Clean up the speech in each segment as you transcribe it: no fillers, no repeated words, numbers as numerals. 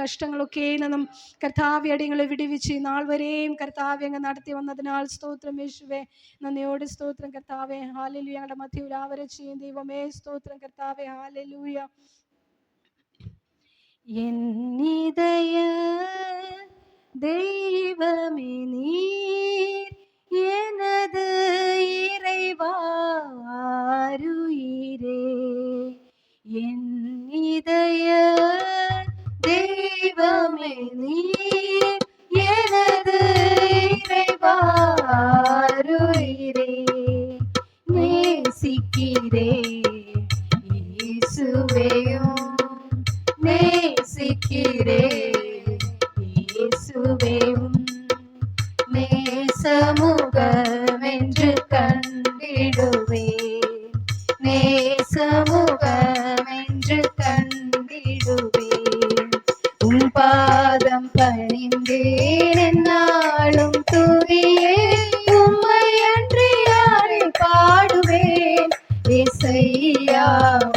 കഷ്ടങ്ങളൊക്കെ നിന്നും കർത്താവെ അടിയങ്ങളെ വിടുവിച്ച് നാൾ വരെയും കർത്താവെ അങ്ങ് നടത്തി വന്നതിനാൽ സ്തോത്രം യേശുവേ. നന്ദിയോട് സ്തോത്രം കർത്താവെ. ഹല്ലേലൂയ. ഞങ്ങളുടെ മധ്യയിൽ ആവരെ ചെയ്യും ദൈവമേ സ്തോത്രം കർത്താവെ. ഹല്ലേലൂയ. എന്നിതയ தெய்வமே நீர் எனது இறைவாருயிரே. என் இதய தெய்வமே நீர் எனது இறைவாருயிரே. நேசிக்கிறே இயேசுவேயும் நேசிக்கிறே இயேசுவேவும் நேசமுகமென்று கண்டிடுவே. நேசமுகமென்று கண்டிடுவே. உம் பாதம் பணிந்தேன் என்னாலும் துதியே. உம்மை அன்றி யாரை பாடுவேன். ஏசையா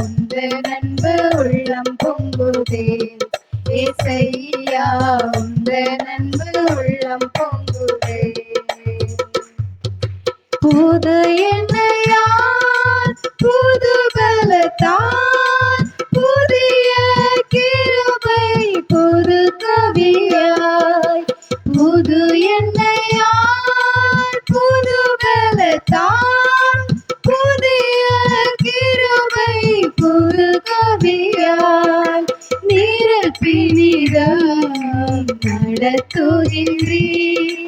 உந்தன் அன்பு உள்ளம் பொங்குதேன். ஏசையா உந்தன் அன்பு உள்ளம் பொங்குதே. புது எண்ணெயால் புது பலத்தால் புதிய கிருபை புது கவியாய். புது எண்ணெயால் புது பலத்தால் புதிய கிருபை புது கவியாய். நிரப்பினிதம் நடத்துகின்றீர்.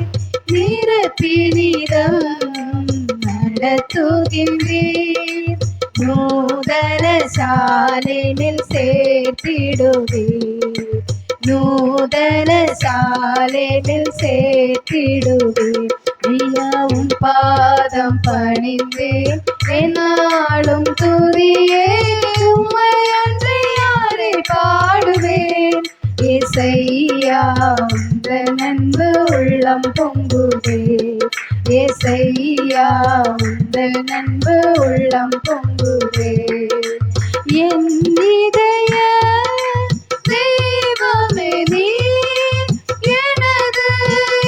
நிரப்பினிதம் நடத்துகின்றீர். நூதன சாலினில் சேர்த்திடுவீர். நூதன சாலினில் சேர்த்திடுவீர். ஐயாவும் பாதம் பணிந்தேன் என்னாலும் துதியே. உம்மை அன்றி யாரை பாடுவேன். ஏசையா உந்தன் அன்பு உள்ளம் பொங்குதே. ஏசையா உந்தன் அன்பு உள்ளம் பொங்குதே. என் இதய தெய்வமே நீர் எனது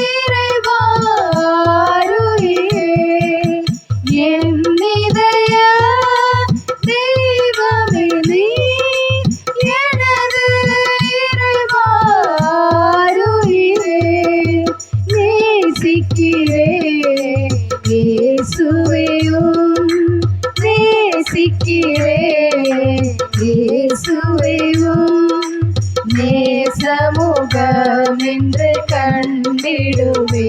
இறைவாருயிரே. என் இதய தெய்வமே நீர் எனது இறைவாருயிரே. நேசிக்கிறே இயேசுவையும் நேசிக்கிறே இயேசுவையும் நேசமுகம் என்று கண்டிடுவே.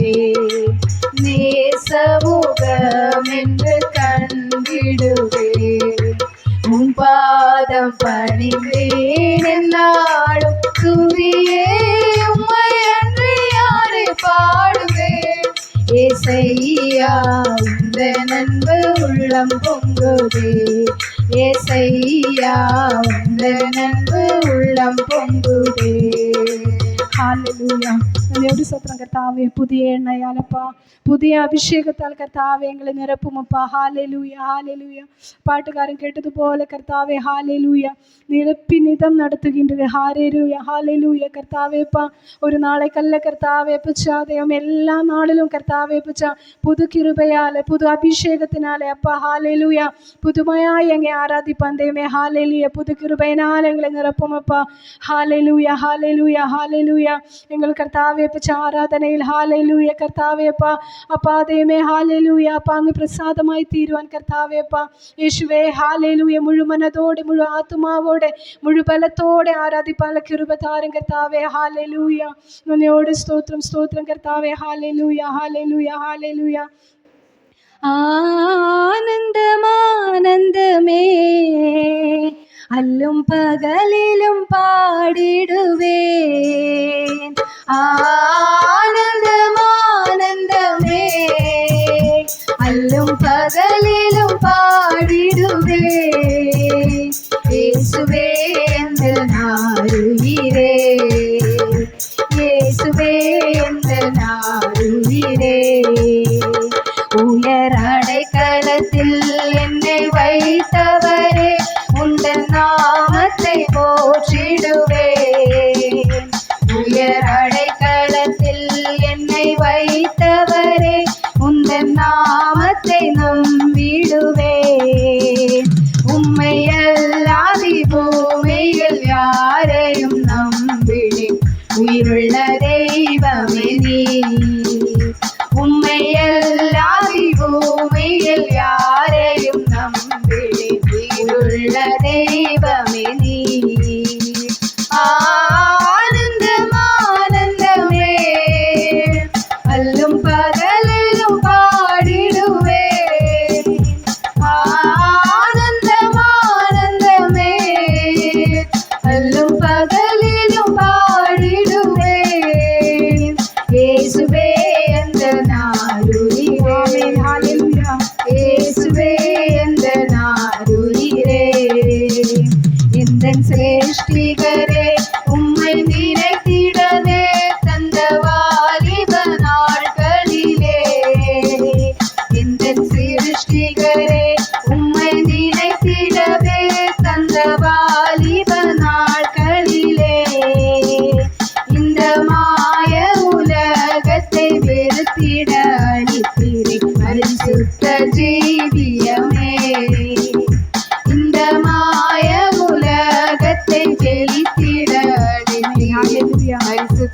நேசமுகம் என்று கண்டிடுவே. உம் பாதம் பணிந்தேன் என்னாலும் துதியே. உம்மை அன்றி யாரை பாடுவேன். ஏசையா உந்தன் அன்பு உள்ளம் பொங்குதே. ஏசையா உந்தன் அன்பு உள்ளம் பொங்குதே. ഹല്ലേലൂയ. നന്ദിയോട് സ്തോത്രം കർത്താവേ. പുതിയ എണ്ണയാലപ്പാ പുതിയ അഭിഷേകത്താൽ കർത്താവെ എങ്ങളെ നിരപ്പുമപ്പാ. Hallelujah hallelujah. പാട്ടുകാരൻ കേട്ടതുപോലെ കർത്താവെ ഹാലേലൂയ നിരപ്പിനിതം നടത്തുകിன்ற ഹാലേലൂയ ഹാലേലൂയ. കർത്താവേപ്പാ ഒരു നാളേക്കല്ല കർത്താവേപ്പച്ചാ ദൈവം എല്ലാ നാളിലും കർത്താവേപ്പച്ച പുതു കിരുബയാലെ പുതു അഭിഷേകത്തിനാലെ അപ്പാ ഹാലേലൂയ പുതുമയായി അങ്ങെ ആരാധിപ്പാൻ ദൈവമേ. ഹാലേലൂയ പുതു കിരുബയിനാൽ എങ്ങളെ നിറപ്പുമപ്പാ. ഹാലേലൂയ ഹാലേലൂയ ഹാലേലൂയ. എങ്ങൾ കർത്താവേപ്പച്ച ആരാധനയിൽ ഹാലേലൂയ കർത്താവേപ്പാ അപ്പാ ദൈവമേ ഹാലേലൂയ അപ്പാ അങ്ങ് പ്രസാദമായി തീരുവാൻ കർത്താവേപ്പാ യേശുവേ ഹാലേലൂയ മുഴുവനതോടെ മുഴു ആത്മാവോടെ മുഴുബലത്തോടെ ആരാധിപ്പാനുള്ള കൃപ താരം കർത്താവേ. ഹാലേലൂയ. നന്ദിയോട് സ്തോത്രം സ്തോത്രം കർത്താവേ. ഹാലേലൂയ ഹാലേലൂയ ഹാലേലൂയ. ആനന്ദമാനന്ദമേ അല്ലും പകലിലും പാടിടുവേൻ. ആനന്ദമാനന്ദമേ അല്ലും പകലിലും പാടിടുവേൻ. യേശുവേ എന്തെന്നാരുയിരേ. യേശുവേ എന്തെന്നാരുയിരേ. உயரடைக்கலத்தில் என்னை வைத்தவரே உந்தன் நாமத்தை போற்றிடுவே.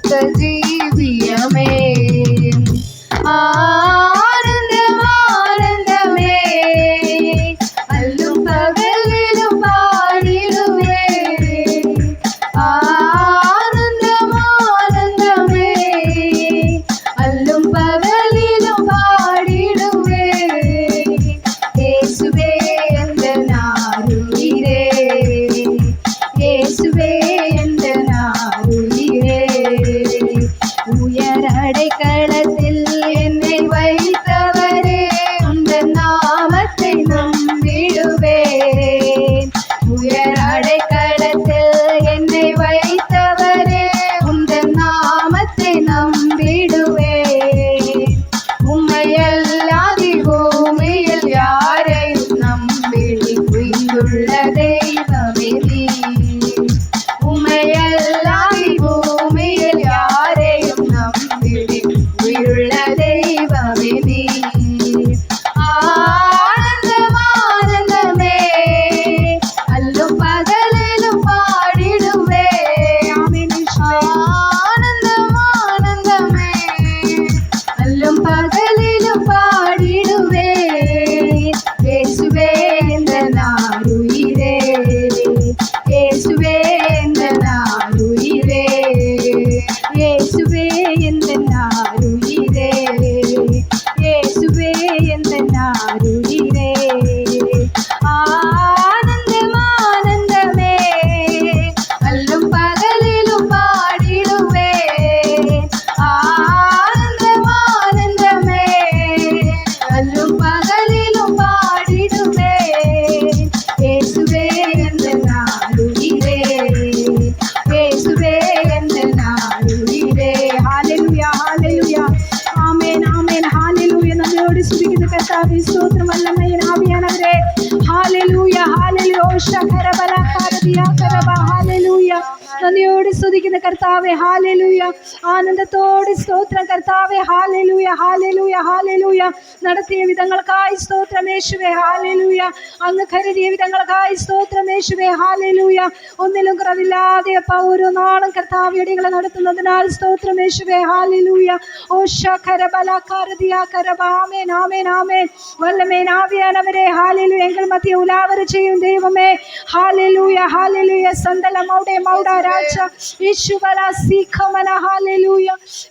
சுத்த ஜீவியமே. ஆனந்தம் ஆனந்தமே, அல்லும் பகலிலும் பாடிடுவே. ஆனந்தம் ஆனந்தமே, அல்லும் பகலிலும் பாடிடுவே. இயேசுவே எந்தன் ஆருயிரே, இயேசுவே எந்தன் ஆருயிரே. உயர் அடைக்கலத்தில் என்னை வைத்தவரே, உந்தன் நாமத்தை நம்பிடுவேன். உயர் அடைக்கலத்தில் என்னை வைத்தவரே, உந்தன் நாமத்தை நம்பிடுவேன். உம்மையல்லாது பூமியில் யாரையும் நம்பிடி உயிருள்ள தெய்வமே நீ. உம்மையல்லாது பூமியில் யாரையும் நம்பிடி உயிருள்ள தெய்வமே நீ. ஆனந்தம் ஆனந்தமே, அல்லும் பகலிலும் பாடிடுவே. ஆனந்தம் ஆனந்தமே, அல்லும் பகலிலும் பாடிடுவே. இயேசுவே எந்தன் ஆருயிரே, இயேசுவே எந்தன் ஆருயிரே, இயேசுவே எந்தன் ஆருயிரே, இயேசுவே எந்தன் ஆருயிரே. ஆனந்தம் ஆனந்தமே, அல்லும் பகலிலும் பாடிடுவே. ஆனந்தம் ஆனந்தமே, அல்லும் பகலிலும் பாடிடுவே. இயேசுவே எந்தன் ஆருயிரே, இயேசுவே எந்தன் ஆருயிரே. ஹல்லேலூயா ஹல்லேலூயா. ஆமென் ஆமென் ஹல்லேலூயா. நம்மோடு சுதிக்கிற கர்த்தாவே ஸ்தோத்திரம். வல்லமையின் ஆவியானவரே ஹல்லேலூயா ஹல்லேலூயா. ஷகரபலா காரதியா கரபா ஹல்லேலூயா. நன்றியோடு சுதிக்கிற கர்த்தாவே ஹல்லேலூயா. ആനന്ദത്തോടെ സ്തോത്രം കർത്താവേ ഹല്ലേലൂയ ഹല്ലേലൂയ ഹല്ലേലൂയ. നടത്തിയ വിധങ്ങൾക്കായി സ്തോത്രം യേശുവേ ഹല്ലേലൂയ. അങ്ങ് കരുതിയ വിധങ്ങൾക്കായി സ്തോത്രം യേശുവേ ഹല്ലേലൂയ. ഒന്നിലും കുറവില്ലാതെ അപ്പ ഓരോ നാളും കർത്താവ് ഇടങ്ങളെ നടത്തുന്നതിനാൽ സ്തോത്രം യേശുവേ ഹല്ലേലൂയ. ആമേൻ ആമേൻ ആമേൻ. വല്ലമേൻ ആവിയാനവരെ ഹല്ലേലൂയ. എങ്കിൽ മധ്യ ഉലാവര ചെയ്യും ദൈവമേ ഹല്ലേലൂയ ഹല്ലേലൂയ. സന്തല മൗഡേ മൗഡ രാജ യേശുവല സീഖമന ഹല്ലേലൂയ.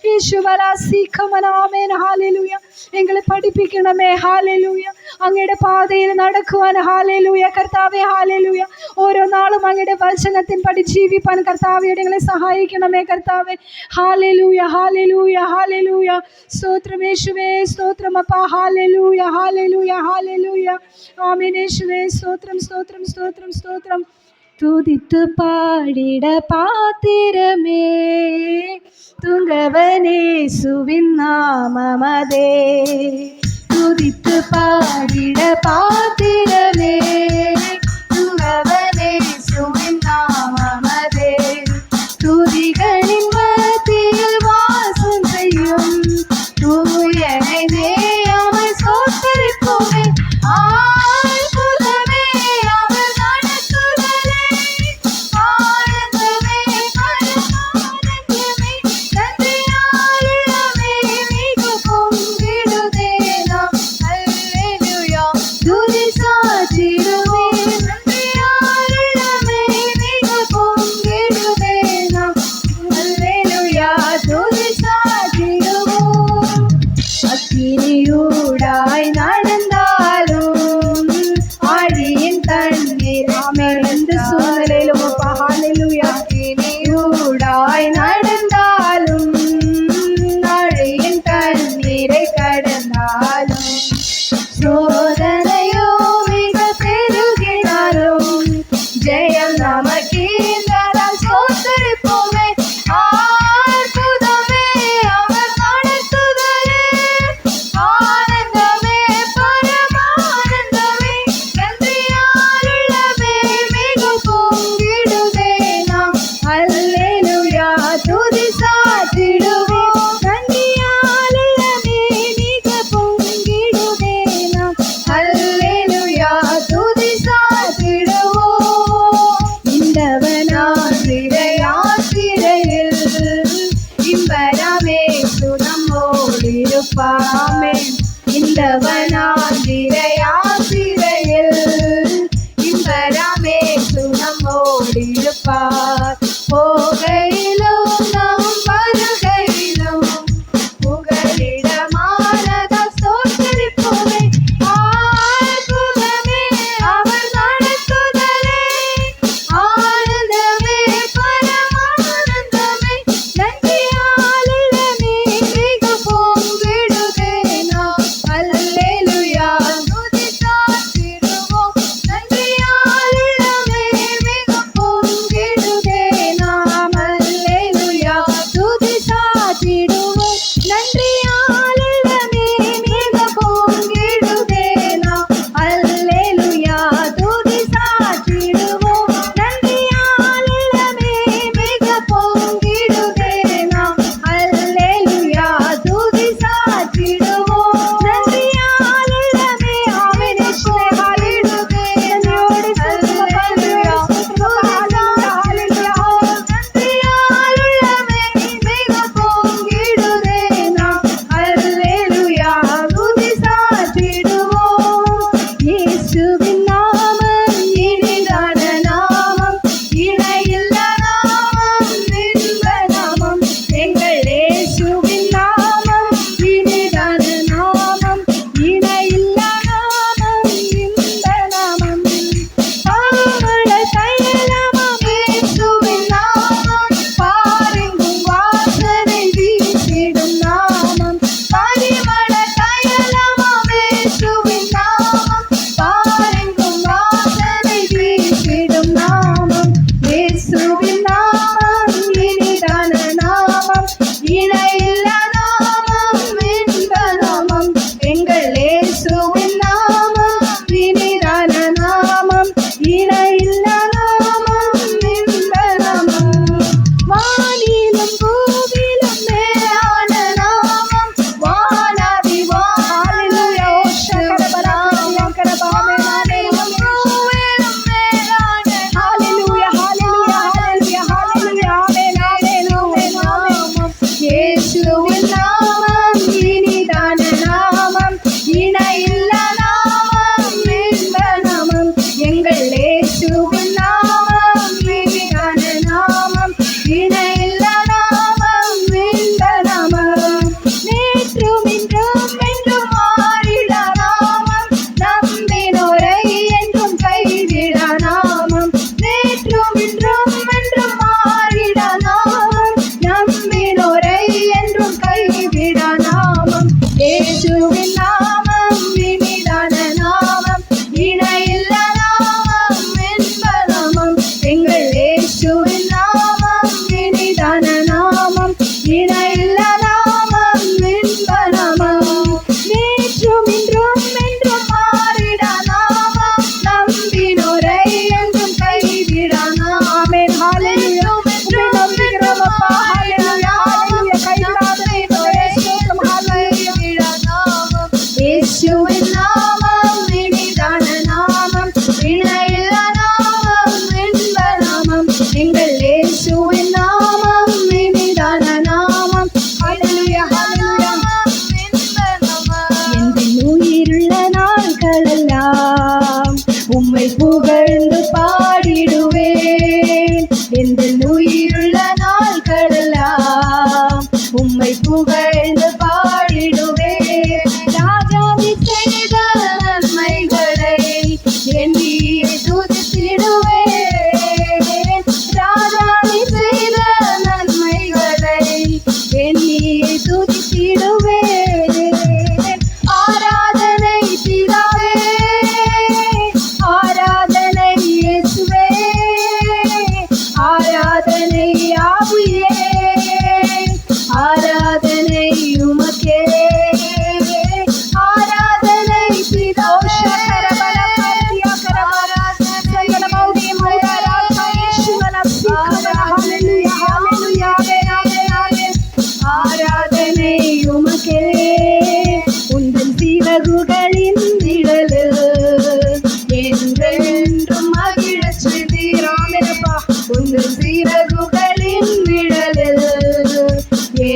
യേശുവല സീഖമന ആമേൻ ഹല്ലേലൂയ. എങ്ങളെ പഠിപ്പിക്കണമേ ഹല്ലേലൂയ. അങ്ങയുടെ പാതയിൽ നടക്കുവാൻ ഹല്ലേലൂയ കർത്താവേ ഹല്ലേലൂയ. ഓരോ നാളും അങ്ങയുടെ വചനത്തിൻ പടി ജീവിപ്പാൻ കർത്താവേ ഞങ്ങളെ സഹായിക്കണമേ കർത്താവേ ഹല്ലേലൂയ ഹല്ലേലൂയ ഹല്ലേലൂയ. സ്തോത്രം യേശുവേ സ്തോത്രം അപ്പാ ഹല്ലേലൂയ ഹല്ലേലൂയ ഹല്ലേലൂയ. ആമേൻ യേശുവേ സ്തോത്രം സ്തോത്രം സ്തോത്രം സ്തോത്രം. துதித்து பாடிட பாத்திரமே துங்கவனேசுவின் நாமமதே. துதித்து பாடிட பாத்திரமே துங்கவனேசுவின் நாமமதே. துதிகளின் மத்தியில் வாசம் செய்யும் தூயனை அவன் ஸ்தோத்திரிப்போமே. ஆழ்புதமே அவர் நடத்துதலே, ஆனந்தமே பரமானந்தமே, நன்றியாலிடமே மிக பொங்கிடுதே நாம். ஹல்லேலூயா. துதி சாற்றிடுவே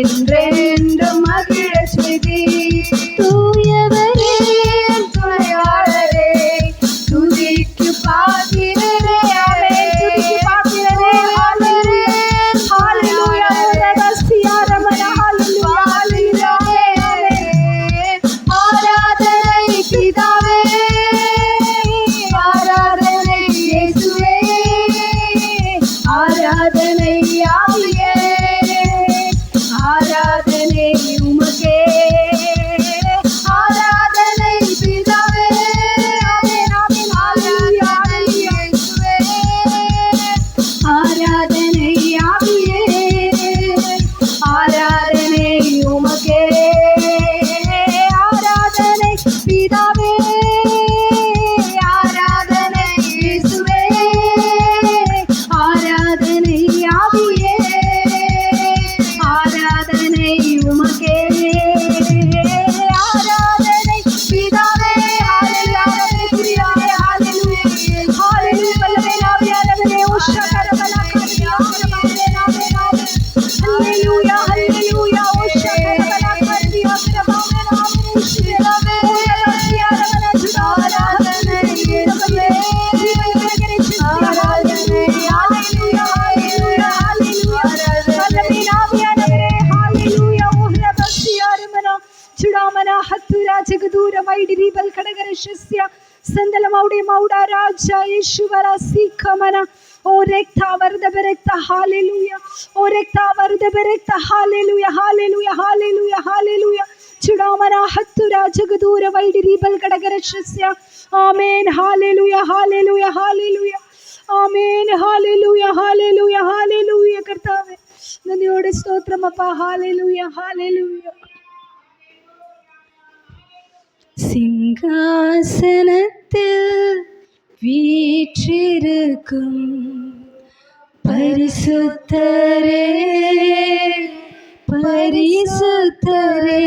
என்றென்றும் மகிழச் செய்தீர். தூயவரே துணையாளரே துதிக்கு பாத்திரரே துதிக்கு பாத்திரரே. ஹalleluya ஹalleluya ரகசிய ரமண ஹalleluya ஆராதனை பிதாவே ஆராதனை இயேசுவே ஆராதனை ஆவியே ஆராதனை உமக்கே ஆராதனை பிதாவே ஆமென் ஆமென் ஹalleluya இயேசுவே ஆராதனை ஆவியே ஆராதனை உமக்கே ஆராதனை பிதாவே ஆராதனை இயேசுவே ஆராதனை ஆவியே ஆராதனை உமக்கே ஆராதனை பிதாவே ஆராதனை பிதாவே ஹalleluya ஹalleluya வல்லமை ஆவியானவரே உஷகரபல கர்த்தியாகரபலே நாமே நாமே ஹalleluya ஹalleluya உஷகரபல கர்த்தியாகரபலே நாமே உஷகரபலே உலகசியாரபல ஜுடாராதனை இயேசுவே ஆராதனை ஹalleluya ஹalleluya ஹalleluya வல்லமை ஆவியானவரே ஹalleluya உலகசியாரபல ஜுடாமன ஹத்துரா ஜகதூர வைடிரி பல் கடகரஷ்ய संदलमाउडे माउडा राजा यीशुवरा सीखमना ओ रेक्ता वरद बेरेक्ता हालेलुया ओ रेक्ता वरद बेरेक्ता हालेलुया हालेलुया हालेलुया हालेलुया चुडामना हत्तुरा जगदूर वैडिरी बलगडगरश्य आमेन हालेलुया हालेलुया हालेलुया आमेन हालेलुया हालेलुया हालेलुया कर्तावे नंदियोडे स्तोत्रम अप्पा हालेलुया हालेलुया சிங்காசனத்தில் வீற்றிருக்கும் பரிசுத்தரே பரிசுத்தரே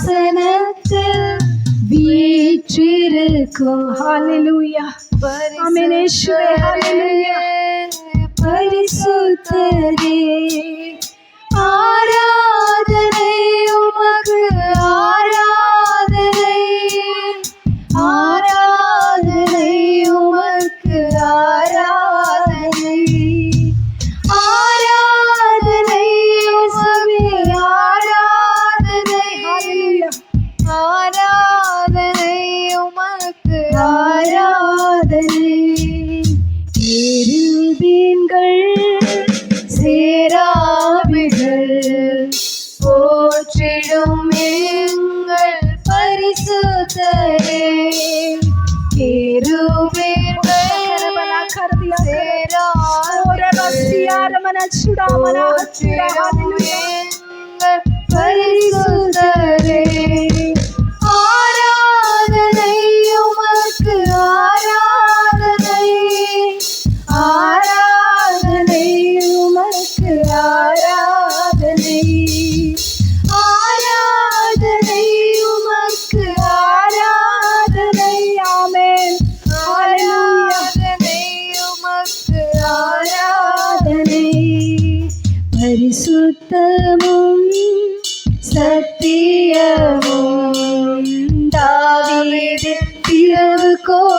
சிங்காசனத்தில் வீற்றிருக்கும் ஹalleluya ஆமென் இயேசுவே ஹalleluya பரிசுத்தரே ஆராதனை உமக்கு ஆராதனை ஆராதனை உமக்கு ஆராதனை ஆராதனை இயேசுவே ஆராதனை ஹalleluya ஆராதனை உமக்கு ஆராதனை கேருபீன்கள் சேராபிகள் போற்றிடும் எங்கள் பரிசுத்தரே கேருபீன்கள் பரிசுத்தரே ஆராதனை உமக்கு ஆராதனை ஆராதனை உமக்கு ஆராதனை ஆராதனை உமக்கு ஆராதனை ஆமென் ஆராதனை உமக்கு ஆராதனை பரிசுத்தமும் சத்தியமும் தாவீது திறவுகோல்